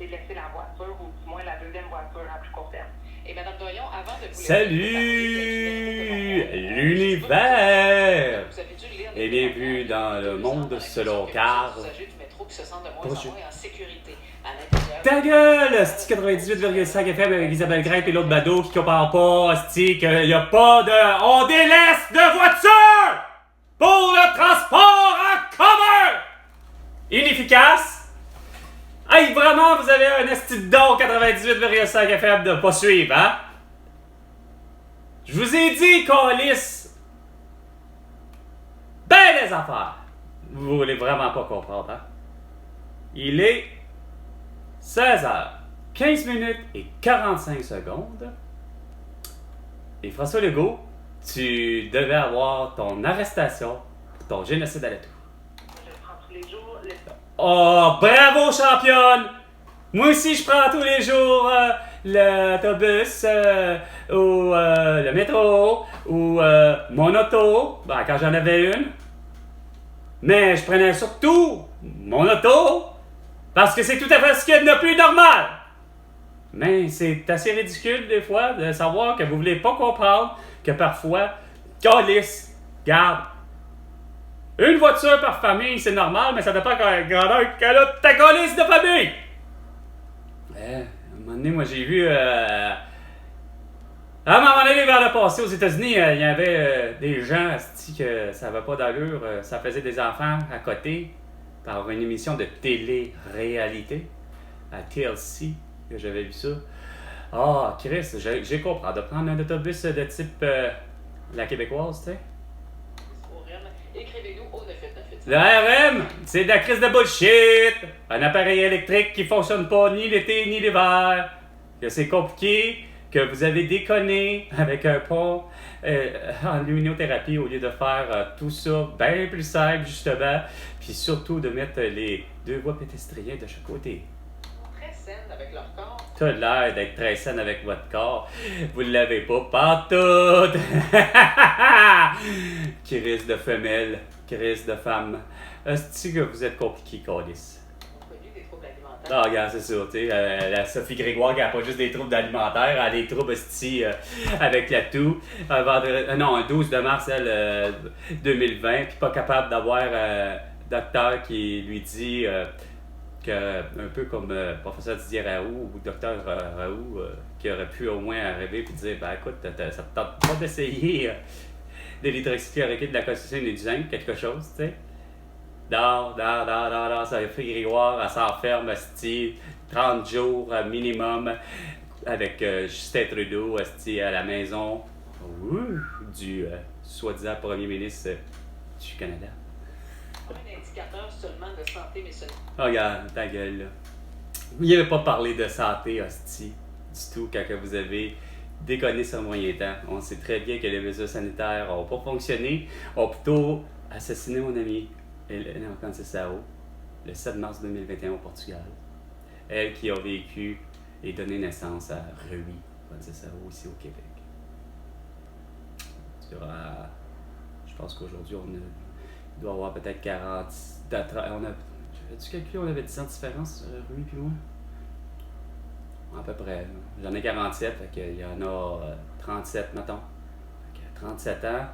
c'est laisser la voiture, ou du moins la deuxième voiture à plus court terme. Et Mme Doyon, avant de vous Salut l'univers! Et bienvenue dans le monde selon Carl. Ta gueule! Asti 98,5 FM avec Isabelle Grippe et l'autre bado qui compare pas, Asti, qu'il n'y a pas de... On délaisse de voiture pour le transport en commun! Inefficace! Hey, vraiment, vous avez un esti de don 98,5 FM de pas suivre, hein? Je vous ai dit, câlisse! Ben des affaires! Vous voulez vraiment pas comprendre, hein? Il est 16h, 15 minutes et 45 secondes. Et François Legault, tu devais avoir ton arrestation pour ton génocide à la tour. Je prends tous les jours le... Oh, bravo, championne! Moi aussi, je prends tous les jours l'autobus, ou le métro, ou mon auto, ben, quand j'en avais une. Mais je prenais surtout mon auto, parce que c'est tout à fait ce qu'il y a de plus normal. Mais c'est assez ridicule, des fois, de savoir que vous voulez pas comprendre que parfois, câlisse, garde. Une voiture par famille, c'est normal, mais ça dépend de la grandeur qu'elle a ta câlisse de famille! À un moment donné, moi j'ai vu... À un moment donné, vers le passé, aux États-Unis, il y avait des gens qui que ça n'avait pas d'allure. Ça faisait des enfants à côté par une émission de télé-réalité à TLC, que j'avais vu ça. Ah, Chris, j'ai compris de prendre un autobus de type la québécoise, tu sais. Écrivez-nous au 9898. Le RM, c'est de la crise de bullshit. Un appareil électrique qui fonctionne pas ni l'été ni l'hiver. Que c'est compliqué, que vous avez déconné avec un pont en luminothérapie au lieu de faire tout ça bien plus simple, justement. Puis surtout de mettre les deux voies pédestriennes de chaque côté. Très saines avec leur corps. T'as l'air d'être très saine avec votre corps. Vous l'avez pas pantoute. Crise de femelle, crise de femme. Est-ce que vous êtes compliqué, câlisse? On a connu des troubles alimentaires. Ah, regarde, c'est ça, tu sais. La Sophie Grégoire qui a pas juste des troubles alimentaires, elle a des troubles avec la toux. Un 12 de mars, 2020, puis pas capable d'avoir un docteur qui lui dit que, un peu comme professeur Didier Raoult ou docteur Raoult, qui aurait pu au moins arriver et dire, ben écoute, ça te tente pas d'essayer de l'hydroxychloroquine, de la constitution et du zinc, quelque chose, tu sais. Dors, ça fait Grégoire, elle s'enferme, 30 jours minimum, avec Justin Trudeau, à la maison du soi-disant premier ministre du Canada. Un indicateur seulement de santé, mais ce n'est Oh, regarde, ta gueule, là. Vous n'y avez pas parlé de santé, hostie, du tout, quand vous avez déconné sur le moyen temps. On sait très bien que les mesures sanitaires n'ont pas fonctionné, ont plutôt assassiné mon ami Hélène Conceição le 7 mars 2021 au Portugal. Elle qui a vécu et donné naissance à Rui Conceição ici au Québec. Je pense qu'aujourd'hui, il doit y avoir peut-être 40... J'avais-tu calculé, on avait 10 ans de différence, Rui puis moi? À peu près. J'en ai 47, fait qu'il y en a 37, mettons. Fait que 37 ans.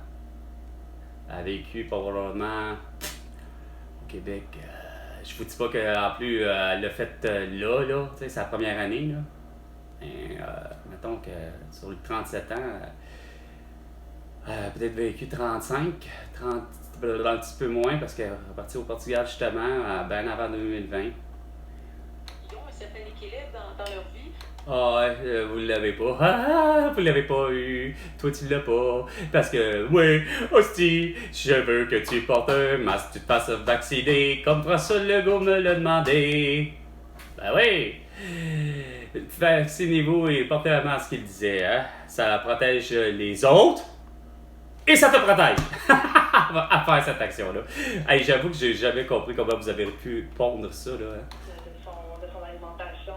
Elle a vécu probablement au Québec. Je vous dis pas qu'en plus, elle l'a fait là, tu sais, sa première année, là. Et, mettons que sur les 37 ans, elle a peut-être vécu 30, un petit peu moins, parce qu'elle est repartie au Portugal justement, bien avant 2020. Ils ont un certain équilibre dans leur vie. Ah ouais, vous l'avez pas. Ah, vous l'avez pas eu. Toi, tu l'as pas. Parce que, oui, hostie, je veux que tu portes un masque, tu te fasses vacciner, comme François Legault me l'a demandé. Ben oui. Vaccinez-vous et portez un masque, il disait, hein. Ça protège les autres. Et ça te protège. À faire cette action-là. Hey, j'avoue que j'ai jamais compris comment vous avez pu pondre ça, là. Hein. de son alimentation.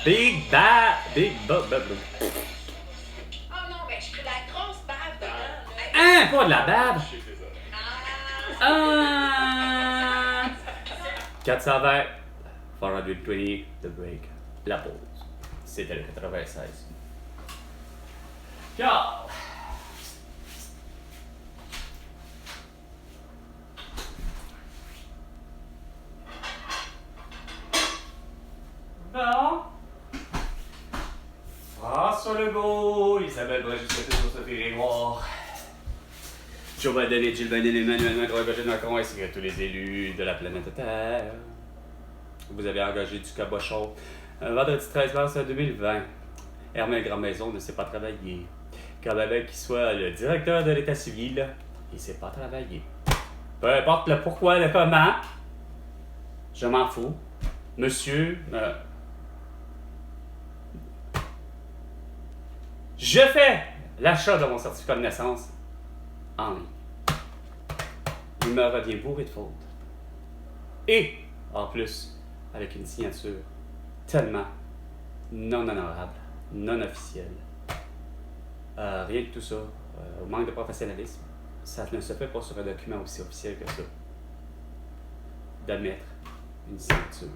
Big bad. Oh non, mais je pris la grosse bave dedans. Hein, pas de la bave. 420, 420, The Break, la pause. C'était le 96. Carl! Bon. François Legault, Isabelle Sophie Grégoire, Joe Biden et Jill Biden, Emmanuel Macron, Emmanuel Macron, ainsi que tous les élus de la planète Terre. Vous avez engagé du cabochon. Vendredi 13 mars 2020. Hermel Grandmaison ne sait pas travailler. Quand même qu'il soit le directeur de l'État civil, il ne sait pas travailler. Peu importe le pourquoi, le comment, je m'en fous. Monsieur, je fais l'achat de mon certificat de naissance en ligne. Il me revient bourré de fautes. Et, en plus, avec une signature tellement non honorable, non officielle. Rien de tout ça. Au manque de professionnalisme, ça ne se fait pas sur un document aussi officiel que ça. D'admettre une signature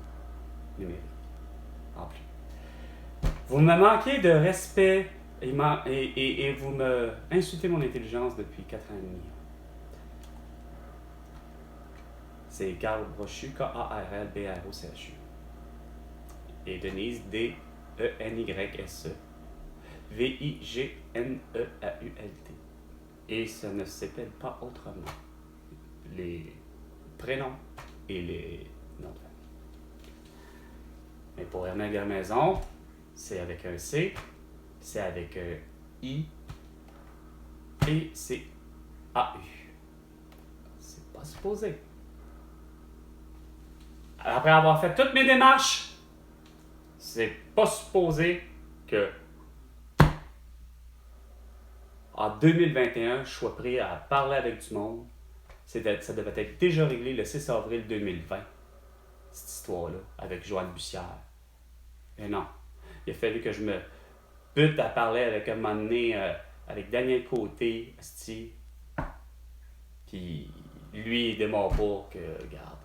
numérique. En plus. Vous me manquez de respect et vous me insultez mon intelligence depuis 4 ans et demi. C'est Carl Brochu, K-A-R-L-B-R-O-C-H-U. Et Denise, D-E-N-Y-S-E. V-I-G-N-E-A-U-L-T. Et ça ne s'appelle pas autrement. Les prénoms et les noms de famille. Mais pour Hermel Garmaison, c'est avec un C, c'est avec un I et c'est A-U. C'est pas supposé. Après avoir fait toutes mes démarches, c'est pas supposé que en 2021, je sois prêt à parler avec du monde. Ça devait être déjà réglé le 6 avril 2020, cette histoire-là, avec Joanne Bussière. Mais non, il a fallu que je me bute à parler avec un moment donné, avec Daniel Côté, asti. Puis lui, il démarre pas que, regarde.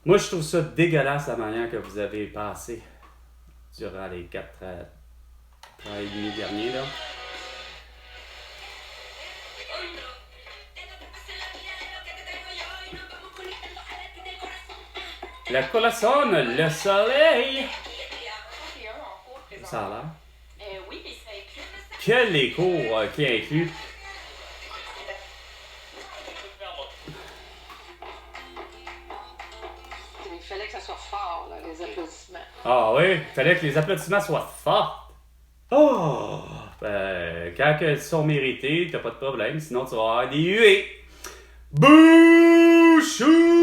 Moi, je trouve ça dégueulasse la manière que vous avez passé durant les 4 ans et demi derniers, là. La colosson, le soleil. Ça a l'air. Oui, mais ça inclut. Quel écho qui inclut. Il fallait que ça soit fort, là, les applaudissements. Ah oui, il fallait que les applaudissements soient forts. Oh! Quand ils sont mérités, t'as pas de problème, sinon tu vas avoir des huées. Bouchou!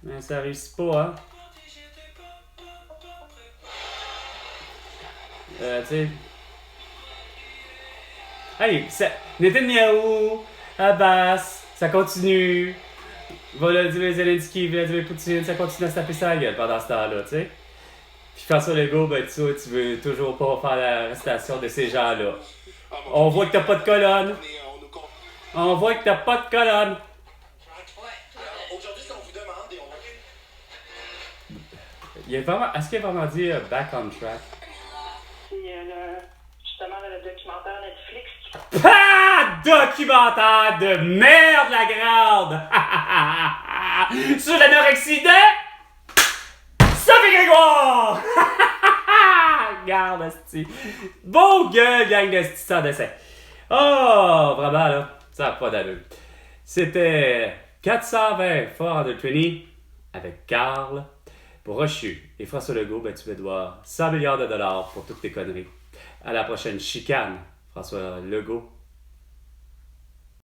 Mais ça réussit pas, hein? Tu sais. Hey, Netanyahou, Abbas, ça continue. Volodymyr Zelensky, Vladimir Poutine, ça continue à se taper sa gueule pendant ce temps-là, tu sais. Puis François Legault, ben tu veux toujours pas faire l'arrestation de ces gens-là. On voit que t'as pas de colonne. On voit que t'as pas de colonne. Aujourd'hui, ce qu'on vous demande, et on va... Est-ce qu'il a vraiment dit back on track? Puis justement le documentaire Netflix. Ah! Documentaire de merde, la grande! Sur l'anorexie de Sophie Grégoire! Regarde, asti. Beau gueule, gang de sti sans dessin. Oh, vraiment, là, ça n'a pas d'allure. C'était 420 Ford de Trini avec Carl Brochu. Et François Legault, ben, tu me dois 100 milliards de dollars pour toutes tes conneries. À la prochaine chicane, François Legault.